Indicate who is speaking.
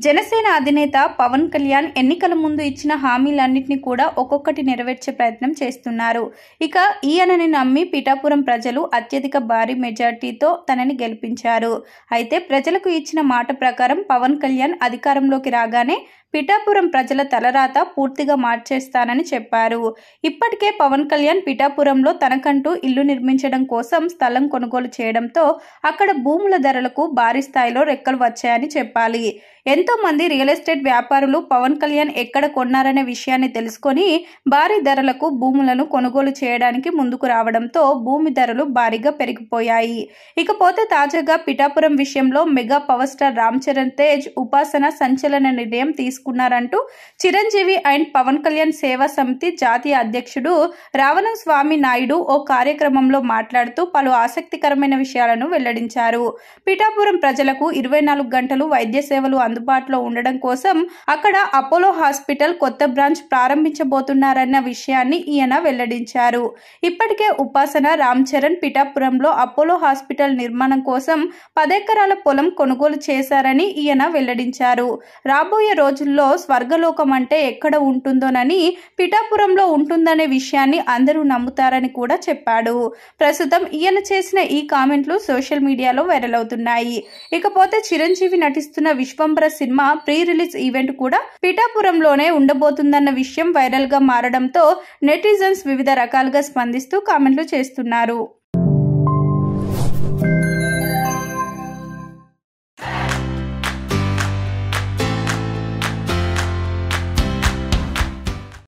Speaker 1: జనసేన అధినేత పవన్ కళ్యాణ్ ఎన్నికల ముందు ఇచ్చిన హామీలన్నింటినీ కూడా ఒక్కొక్కటి నెరవేర్చే ప్రయత్నం చేస్తున్నారు. ఇక ఈయనని నమ్మి పిఠాపురం ప్రజలు అత్యధిక భారీ మెజార్టీతో తనని గెలిపించారు. అయితే ప్రజలకు ఇచ్చిన మాట ప్రకారం పవన్ కళ్యాణ్ అధికారంలోకి రాగానే పిఠాపురం ప్రజల తలరాత పూర్తిగా మార్చేస్తానని చెప్పారు. ఇప్పటికే పవన్ కళ్యాణ్ పిఠాపురంలో తనకంటూ ఇల్లు నిర్మించడం కోసం స్థలం కొనుగోలు చేయడంతో అక్కడ భూముల ధరలకు భారీ స్థాయిలో రెక్కలు వచ్చాయని చెప్పాలి. ఎంతో మంది రియల్ ఎస్టేట్ వ్యాపారులు పవన్ కళ్యాణ్ ఎక్కడ కొన్నారనే విషయాన్ని తెలుసుకొని భారీ ధరలకు భూములను కొనుగోలు చేయడానికి ముందుకు రావడంతో భూమి ధరలు భారీగా పెరిగిపోయాయి. ఇకపోతే తాజాగా పిఠాపురం విషయంలో mega power star Ram Charan Tej ఉపాసన సంచలన నిర్ణయం తీసుకున్నారంటూ చిరంజీవి అండ్ పవన్ కళ్యాణ్ సేవా సమితి జాతీయ అధ్యక్షుడు రావణం స్వామి నాయుడు ఓ కార్యక్రమంలో మాట్లాడుతూ పలు ఆసక్తికరమైన విషయాలను వెల్లడించారు. పిఠాపురం ప్రజలకు 24 గంటలు వైద్య సేవలు అందుబాటులో ఉండడం కోసం అక్కడ అపోలో హాస్పిటల్ కొత్త బ్రాంచ్ ప్రారంభించబోతున్నారన్న విషయాన్ని ఈయన వెల్లడించారు. ఇప్పటికే ఉపాసన రామ్ చరణ్ పిఠాపురంలో అపోలో హాస్పిటల్ నిర్మాణం కోసం 10 ఎకరాల పొలం కొనుగోలు చేశారని ఈయన వెల్లడించారు. రాబోయే రోజుల్లో స్వర్గలోకం అంటే ఎక్కడ ఉంటుందోనని పిఠాపురంలో ఉంటుందనే విషయాన్ని అందరూ నమ్ముతారని కూడా చెప్పాడు. ప్రస్తుతం ఈయన చేసిన ఈ కామెంట్లు సోషల్ మీడియాలో వైరల్ అవుతున్నాయి. ఇకపోతే చిరంజీవి నటిస్తున్న Vishwambhara cinema pre release event కూడా పిఠాపురంలోనే ఉండబోతుందన్న విషయం వైరల్ గా మారడంతో నెటిజన్స్ వివిధ రకాలుగా స్పందిస్తూ కామెంట్లు చేస్తున్నారు.